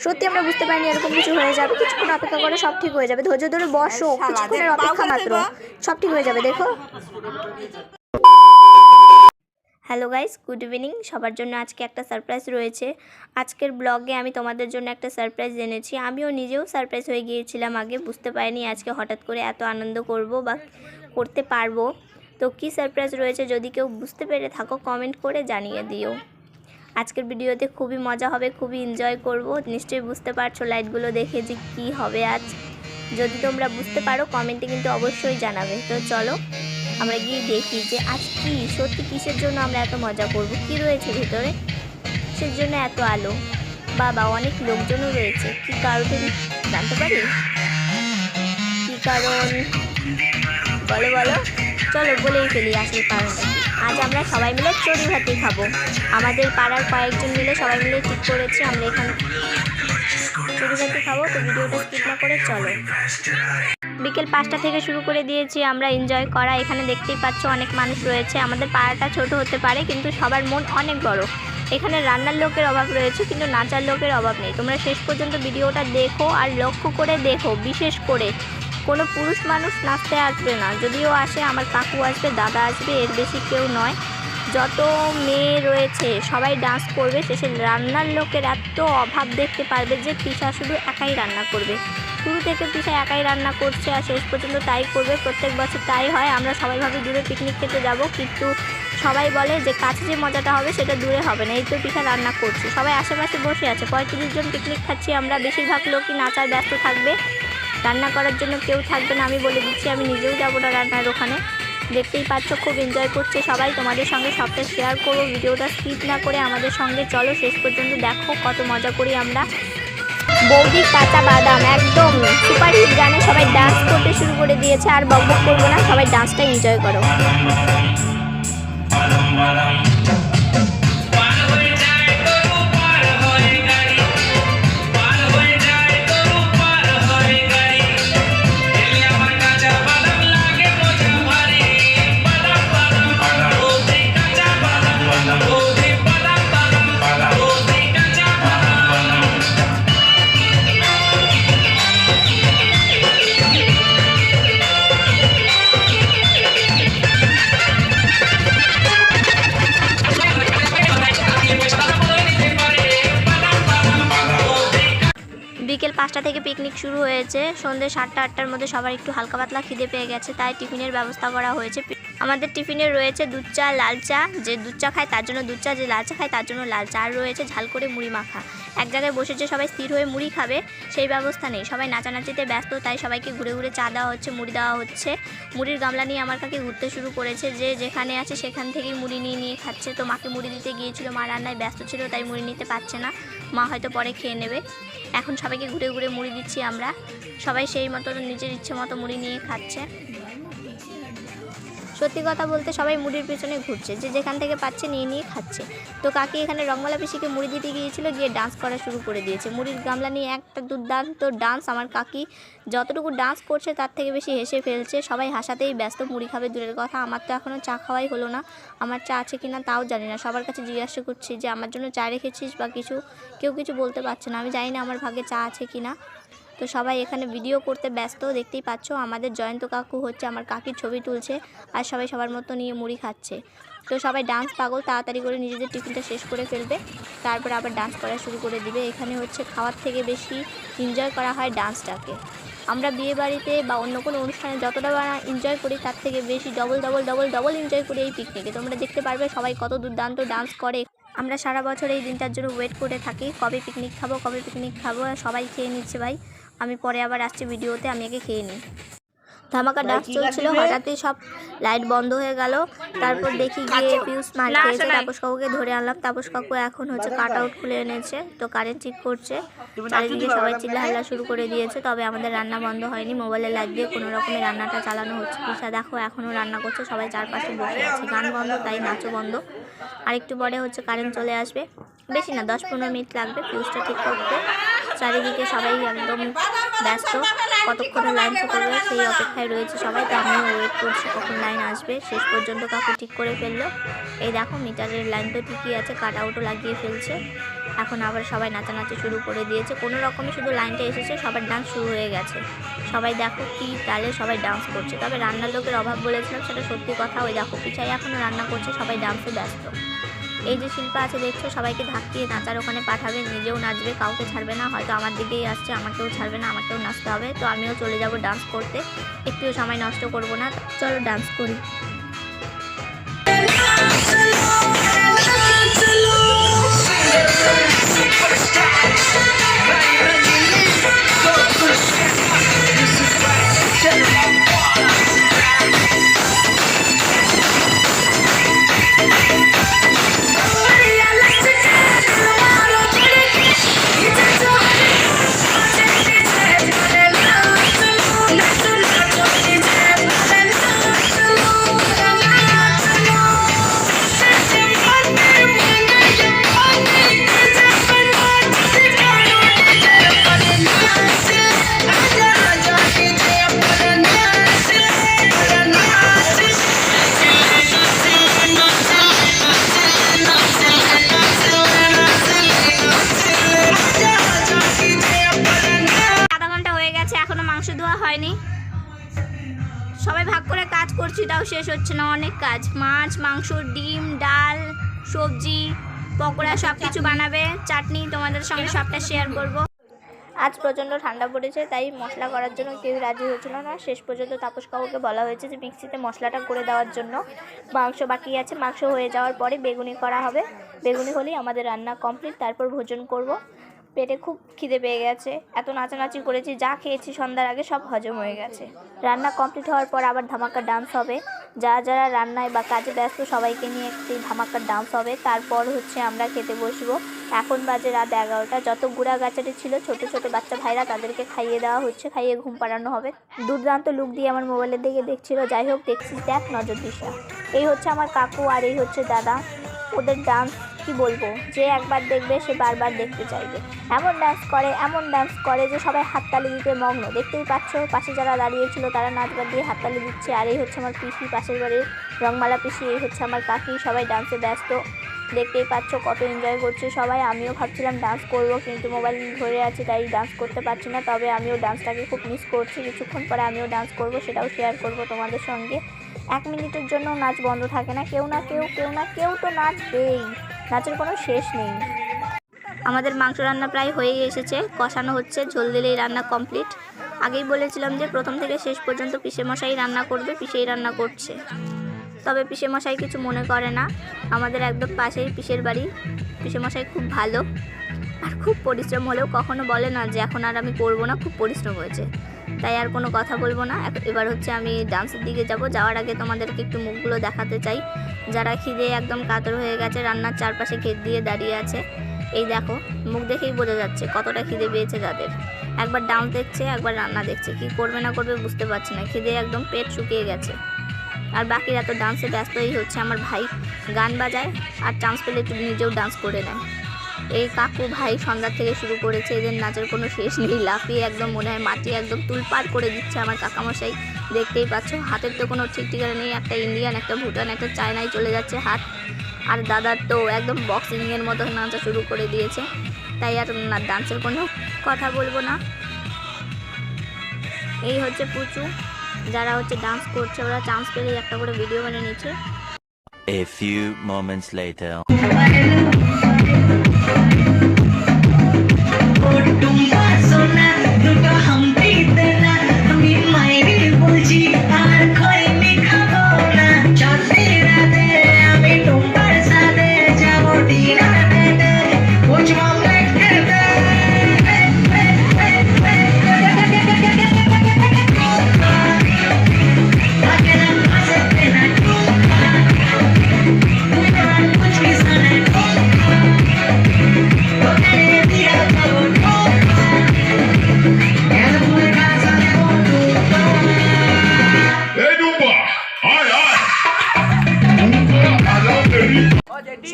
সত্যি আমরা বুঝতে পারিনি এরকম কিছু হয়ে যাবে। কিছুক্ষণ অপেক্ষা করে সব ঠিক হয়ে যাবে। ধৈর্য ধরে বসো, কিছুক্ষণের অপেক্ষা মাত্র, সব ঠিক হয়ে যাবে। দেখো। Hello guys, good evening. সবার জন্য আজকে একটা সারপ্রাইজ রয়েছে। আজকের ব্লগে আমি তোমাদের জন্য একটা সারপ্রাইজ এনেছি। আমিও নিজেও সারপ্রাইজ হয়ে গিয়েছিলাম, আগে বুঝতে পারিনি আজকে হঠাৎ করে এত আনন্দ করব বা করতে পারবো। তো কী সারপ্রাইজ রয়েছে যদি কেউ বুঝতে পেরে থাকো কমেন্ট করে জানিয়ে দিও। আজকের ভিডিওতে খুবই মজা হবে, খুবই এনজয় করব। নিশ্চয়ই বুঝতে পারছো লাইটগুলো দেখে যে কী হবে আজ। যদি তোমরা বুঝতে পারো কমেন্টে কিন্তু অবশ্যই জানাবে। তো চলো আমরা গিয়ে দেখি যে আজ কি সত্যি কিসের জন্য আমরা এত মজা করব, কি রয়েছে ভেতরে, কিসের জন্য এত আলো। বাবা, অনেক লোকজনও রয়েছে। কি কারণে জানতে পারি? কি কারণ বলো বলো, চলো বলেই ফেলি আসল কারণটা কি। আজ আমরা সবাই মিলে চড়ি ভাতি খাবো। আমাদের পাড়ার কয়েকজন মিলে সবাই মিলে ঠিক করেছি আমরা এখানে চড়ি ভাতি খাবো। তো ভিডিওটা স্কিপ না করে চলো। বিকেল 5টা থেকে শুরু করে দিয়েছি আমরা এনজয় করা। এখানে দেখতেই পাচ্ছ অনেক মানুষ রয়েছে। আমাদের পাড়াটা ছোট হতে পারে কিন্তু সবার মন অনেক বড়। এখানে রান্নার লোকের অভাব রয়েছে কিন্তু নাচার লোকের অভাব নেই। তোমরা শেষ পর্যন্ত ভিডিওটা দেখো আর লক্ষ্য করে দেখো, বিশেষ করে কোনো পুরুষ মানুষ নাচতে আসবে না। যদিও আসে আমার কাকু আসবে, দাদা আসবে, এর বেশি কেউ নয়। যত মেয়ে রয়েছে সবাই ডান্স করবে। শেষে রান্নার লোকের এত অভাব দেখতে পারবে যে তিশা শুধু একাই রান্না করবে। শুরু থেকে তিশা একাই রান্না করছে আর শেষ পর্যন্ত তাই করবে। প্রত্যেক বছর তাই হয়। আমরা সবাই ভাবে দূরে পিকনিক খেতে যাব, কিন্তু সবাই বলে যে কাছে যে মজাটা হবে সেটা দূরে হবে না। এই তো তিশা রান্না করছে, সবাই আশেপাশে বসে আছে। 35 জন পিকনিক খাচ্ছি আমরা। বেশিরভাগ লোকই নাচার ব্যস্ত থাকবে, রান্না করার জন্য কেউ থাকবে না। আমি বলে দিচ্ছি আমি নিজেও যাবো না রান্নার ওখানে। দেখতেই পাচ্ছ খুব এনজয় করছে সবাই। তোমাদের সঙ্গে সবটা শেয়ার করবো, ভিডিওটা স্কিপ না করে আমাদের সঙ্গে চলো শেষ পর্যন্ত দেখো কত মজা করি আমরা। বৌদি কাঁচা বাদাম একদম সুপার হিট গানে সবাই ডান্স করতে শুরু করে দিয়েছে। আর বকবক করবো না, সবাই ডান্সটা এনজয় করো। বিকেল 5টা থেকে পিকনিক শুরু হয়েছে। সন্ধ্যে 7টা-8টার মধ্যে সবার একটু হালকা পাতলা খিদে পেয়ে গেছে, তাই টিফিনের ব্যবস্থা করা হয়েছে। আমাদের টিফিনে রয়েছে দুধ চা, লাল চা। যে দুধ চা খায় তার জন্য দুধ চা, যে লাল চা খায় তার জন্য লাল চা। আর রয়েছে ঝাল করে মুড়ি মাখা। এক জায়গায় বসেছে সবাই স্থির হয়ে মুড়ি খাবে সেই ব্যবস্থা নেই, সবাই নাচানাচিতে ব্যস্ত। তাই সবাইকে ঘুরে ঘুরে চা দেওয়া হচ্ছে, মুড়ি দেওয়া হচ্ছে। মুড়ির গামলা নিয়ে আমার কাকে ঘুরতে শুরু করেছে, যে যেখানে আছে সেখান থেকেই মুড়ি নিয়ে নিয়ে খাচ্ছে। তো মাকে মুড়ি দিতে গিয়েছিল, মা রান্নায় ব্যস্ত ছিল তাই মুড়ি নিতে পারছে না, মা হয়তো পরে খেয়ে নেবে। এখন সবাইকে ঘুরে ঘুরে মুড়ি দিচ্ছি আমরা। সবাই সেই মতো নিজের ইচ্ছে মতো মুড়ি নিয়ে খাচ্ছে। সত্যি কথা বলতে সবাই মুড়ির পেছনে ঘুরছে, যে যেখান থেকে পাচ্ছে নিয়ে নিয়ে খাচ্ছে। তো কাকি এখানে রংমালা পিসিকে মুড়ি দিতে গিয়েছিল, গিয়ে ডান্স করা শুরু করে দিয়েছে। মুড়ির গামলা নিয়ে একটা দুর্দান্ত ডান্স। আমার কাকি যতটুকু ডান্স করছে তার থেকে বেশি হেসে ফেলছে। সবাই হাসাতেই ব্যস্ত, মুড়ি খাবে দূরের কথা। আমার তো এখনও চা খাওয়াই হলো না, আমার চা আছে কিনা তাও জানি না। সবার কাছে জিজ্ঞাসা করছি যে আমার জন্য চা রেখেছিস বা কিছু, কেউ কিছু বলতে পারছে না। আমি জানি না আমার ভাগ্যে চা আছে কিনা। তো সবাই এখানে ভিডিও করতে ব্যস্ত। দেখতেই পাচ্ছ আমাদের জয়ন্ত কাকু হচ্ছে আমার কাকির ছবি তুলছে আর সবাই সবার মতো নিয়ে মুড়ি খাচ্ছে। তো সবাই ডান্স পাগল, তাড়াতাড়ি করে নিজেদের টিফিনটা শেষ করে ফেলবে, তারপর আবার ডান্স করা শুরু করে দিবে। এখানে হচ্ছে খাওয়ার থেকে বেশি এনজয় করা হয় ডান্সটাকে। আমরা বিয়ে বাড়িতে বা অন্য কোনো অনুষ্ঠানে যতটা এনজয় করি তার থেকে বেশি double double double double enjoy করি এই পিকনিকে। তোমরা দেখতে পারবে সবাই কত দুর্দান্ত ডান্স করে। আমরা সারা বছর এই দিনটার জন্য ওয়েট করে থাকি, কবে পিকনিক খাবো কবে পিকনিক খাবো। সবাই খেয়ে নিচ্ছে ভাই, আমি পরে আবার আসছি ভিডিওতে, আমি আগে খেয়ে নিই। ধামাকা ডান্স চলছিল, হঠাৎই সব লাইট বন্ধ হয়ে গেল। তারপর দেখি গিয়ে পিউস মার খেয়েছে। তাপস কাকুকে ধরে আনলাম। তাপস কাকু এখন হচ্ছে কাট আউট খুলে এনেছে, তো কারেন্ট ঠিক করছে। চারিদিকে সবাই চিল্লা হাল্লা শুরু করে দিয়েছে। তবে আমাদের রান্না বন্ধ হয়নি, মোবাইলে লাইট দিয়ে কোনো রকমের রান্নাটা চালানো হচ্ছে। পিসা দেখো এখনও রান্না করছে, সবাই চারপাশে বসে আছে। গান বন্ধ তাই নাচও বন্ধ। আরেকটু পরে হচ্ছে কারেন্ট চলে আসবে, বেশি না 10-15 মিনিট লাগবে ফিউজটা ঠিক করতে। চারিদিকে সবাই একদম ব্যস্ত, কতক্ষণে লাইন করবে সেই অপেক্ষায় রয়েছে সবাই। তো আমিও ওয়েট করছি কখন লাইন আসবে। শেষ পর্যন্ত কাকু ঠিক করে ফেললো। এই দেখো মিটারের লাইন তো ঠিকই আছে, কাট আউটও লাগিয়ে ফেলছে। এখন আবার সবাই নাচানাচি শুরু করে দিয়েছে, কোনো রকমে শুধু লাইনটা এসেছে, সবার ডান্স শুরু হয়ে গেছে। সবাই দেখো কি তালে সবাই ডান্স করছে। তবে রান্নার লোকের অভাব বলেছিলাম, সেটা সত্যি কথা। ওই দেখো পিছাই এখনও রান্না করছে, সবাই ডান্সে ব্যস্ত। এই যে শিল্পা আছে দেখছো, সবাইকে ধাক্কিয়ে নাচার ওখানে পাঠাবে, নিজেও নাচবে, কাউকে ছাড়বে না। হয়তো আমার দিকেই আসছে, আমাকেও ছাড়বে না, আমাকেও নাচতে হবে। তো আমিও চলে যাব ডান্স করতে, একটুও সময় নষ্ট করব না। চলো ডান্স করি। মাংস ধোয়া হয়নি, সবাই ভাগ করে কাজ করছি, তাও শেষ হচ্ছে না, অনেক কাজ। মাছ, মাংস, ডিম, ডাল, সবজি, পকোড়া সব কিছু বানাবে, চাটনি, তোমাদের সঙ্গে সবটা শেয়ার করব। আজ প্রচণ্ড ঠান্ডা পড়েছে, তাই মশলা করার জন্য কেউ রাজি হচ্ছিল না। শেষ পর্যন্ত তাপস কাকুকে বলা হয়েছে যে মিক্সিতে মশলাটা করে দেওয়ার জন্য। মাংস বাকি আছে, মাংস হয়ে যাওয়ার পরে বেগুনি করা হবে। বেগুনি হলেই আমাদের রান্না কমপ্লিট, তারপর ভোজন করব। পেটে খুব খিদে পেয়ে গেছে, এত নাচানাচি করেছি, যা খেয়েছি সন্ধ্যার আগে সব হজম হয়ে গেছে। রান্না কমপ্লিট হওয়ার পর আবার ধামাকা ডান্স হবে। যারা রান্নায় বা কাজে ব্যস্ত সবাইকে নিয়ে একটি ধামাকার ডান্স হবে। তারপর হচ্ছে আমরা খেতে বসবো। এখন বাজে রাত 11টা। যত গুড়াগাছাটি ছিল ছোট ছোট বাচ্চা ভাইরা, তাদেরকে খাইয়ে দেওয়া হচ্ছে, খাইয়ে ঘুম পাড়ানো হবে। দুর্দান্ত লুক দিয়ে আমার মোবাইলের দিকে দেখছিল। যাই হোক, দেখছিস দেখ, নজর দিস না। এই হচ্ছে আমার কাকু আর এই হচ্ছে দাদা। ওদের ডান্স কি বলবো, যে একবার দেখবে সে বারবার দেখতে চাইবে। এমন ডান্স করে যে সবাই হাততালি দিতে মগ্ন। দেখতেই পাচ্ছ, পাশে যারা দাঁড়িয়েছিল তারা নাচবার দিয়ে হাততালি দিচ্ছে। আর এই হচ্ছে আমার পিসি, পাশের বাড়ির রংমালা পিসি। এই হচ্ছে আমার কাকি, সবাই ডান্সে ব্যস্ত। দেখতেই পাচ্ছ কত এনজয় করছে সবাই। আমিও ভাবছিলাম ডান্স করব, কিন্তু মোবাইল ধরে আছে তাই ডান্স করতে পারছি না। তবে আমিও ডান্সটাকে খুব মিস করছি। কিছুক্ষণ পরে আমিও ডান্স করব, সেটাও শেয়ার করব তোমাদের সঙ্গে। 1 মিনিটের জন্য নাচ বন্ধ থাকে না, কেউ না কেউ তো নাচবেই, নাচের কোনো শেষ নেই। আমাদের মাংস রান্না প্রায় হয়ে এসেছে, কষানো হচ্ছে, ঝোল দিলেই রান্না কমপ্লিট। আগেই বলেছিলাম যে প্রথম থেকে শেষ পর্যন্ত পিসেমশাই রান্না করবে, পিসেই রান্না করছে। তবে পিসেমশাই কিছু মনে করে না, আমাদের একদম পাশেই পিসের বাড়ি। পিসেমশাই খুব ভালো, আর খুব পরিশ্রম হলেও কখনো বলে না যে এখন আর আমি করবো না, খুব পরিশ্রম হয়েছে, তাই আর কোনো কথা বলবো না। এবার হচ্ছে আমি ডান্সের দিকে যাব। যাওয়ার আগে তোমাদেরকে একটু মুখগুলো দেখাতে চাই। যারা খিদে একদম কাতর হয়ে গেছে, রান্নার চারপাশে ঘের দিয়ে দাঁড়িয়ে আছে, এই দেখো, মুখ দেখেই বোঝা যাচ্ছে কতটা খিদে পেয়েছে তাদের। একবার ডান্স দেখছে, একবার রান্না দেখছে, কি করবে না করবে বুঝতে পারছে না, খিদে একদম পেট শুকিয়ে গেছে। আর বাকিরা তো ডান্সে ব্যস্তই হচ্ছে। আমার ভাই গান বাজায়, আর চান্স পেলে একটু নিজেও ডান্স করে নেয়। এই কাকু ভাই সন্ধ্যা থেকে শুরু করেছে, এদের নাচের কোনো শেষ নেই। লাফিয়ে একদম মনে হয় মাটি একদম তুলপাড় করে দিচ্ছে আমার কাকামশাই। দেখতেই পাচ্ছ, হাতের তো কোনো ঠিক ঠিকানা নেই, একটা ইন্ডিয়ান, একটা ভুটান, একটা চায়নায় চলে যাচ্ছে হাত। আর দাদার তো একদম বক্সিংয়ের মতো নাচা শুরু করে দিয়েছে, তাই আর ডান্সের কোনো কথা বলবো না। এই হচ্ছে পুচু, যারা হচ্ছে ডান্স করছে, ওরা চান্স পেলেই একটা করে ভিডিও বানিয়ে নিচ্ছে। A few moments later.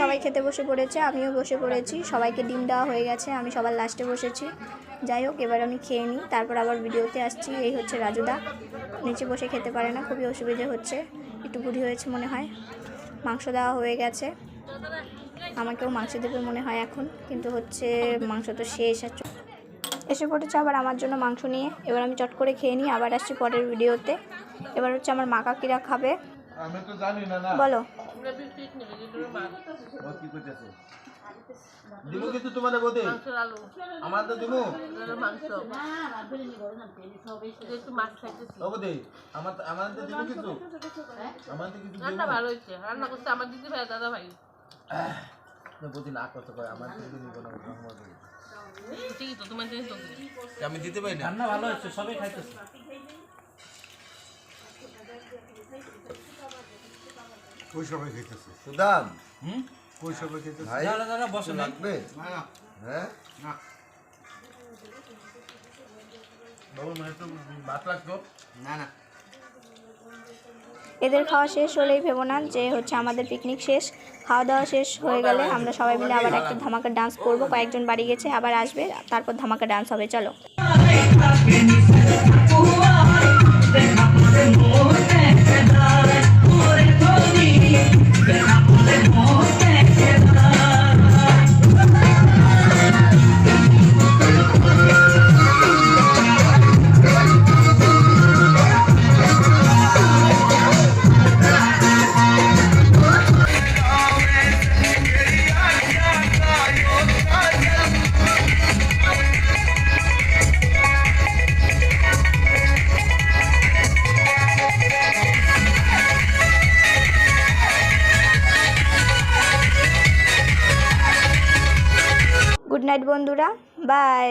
সবাই খেতে বসে পড়েছে, আমিও বসে পড়েছি। সবাইকে ডিম দেওয়া হয়ে গেছে, আমি সবার লাস্টে বসেছি। যাই হোক, এবার আমি খেয়ে নিই, তারপর আবার ভিডিওতে আসছি। এই হচ্ছে রাজুদা, নিচে বসে খেতে পারে না, খুবই অসুবিধে হচ্ছে, একটু বুড়ি হয়েছে মনে হয়। মাংস দেওয়া হয়ে গেছে, আমাকেও মাংস দেবে মনে হয় এখন, কিন্তু হচ্ছে মাংস তো শেষ আর এসে পড়েছে আবার আমার জন্য মাংস নিয়ে। এবার আমি চট করে খেয়ে নিই, আবার আসছি পরের ভিডিওতে। এবার হচ্ছে আমার মা কাকিরা খাবে। আমি তো জানি না। বলো কি কইতেছে দিমু কিন্তু তোমারে বদে মাংসের আলু আমার তো দিমু মাংস একটু মাছ খাইতেছি। ও বদে আমার তো দিমু কিন্তু আমার তো কিছু রান্না ভালো হয়েছে, রান্না করতে আমার দিদি ভাই দাদা ভাই। না বদি না করতে কয় আমার তো নিব না রহমত ঠিকই তো, তোমার জিনিস তো আমি দিতে পারি না। রান্না ভালো হচ্ছে, সবাই খাইতেছে। কই সবাই খেতেছে? সুদাম কই সবাই খেতেছে? ভাই যারা যারা বসে না লাগবে না না হ্যাঁ না বাবু মানে তো ভাত লাগতো না না এদের খাওয়া শেষ হলেই ভেবো না যে হচ্ছে আমাদের পিকনিক শেষ। খাওয়া দাওয়া শেষ হয়ে গেলে আমরা সবাই মিলে আবার একটা ধামাকা ডান্স করবো। কয়েকজন বাড়ি গেছে, আবার আসবে, তারপর ধামাকা ডান্স হবে। চলো গুড নাইট বন্ধুরা, বাই।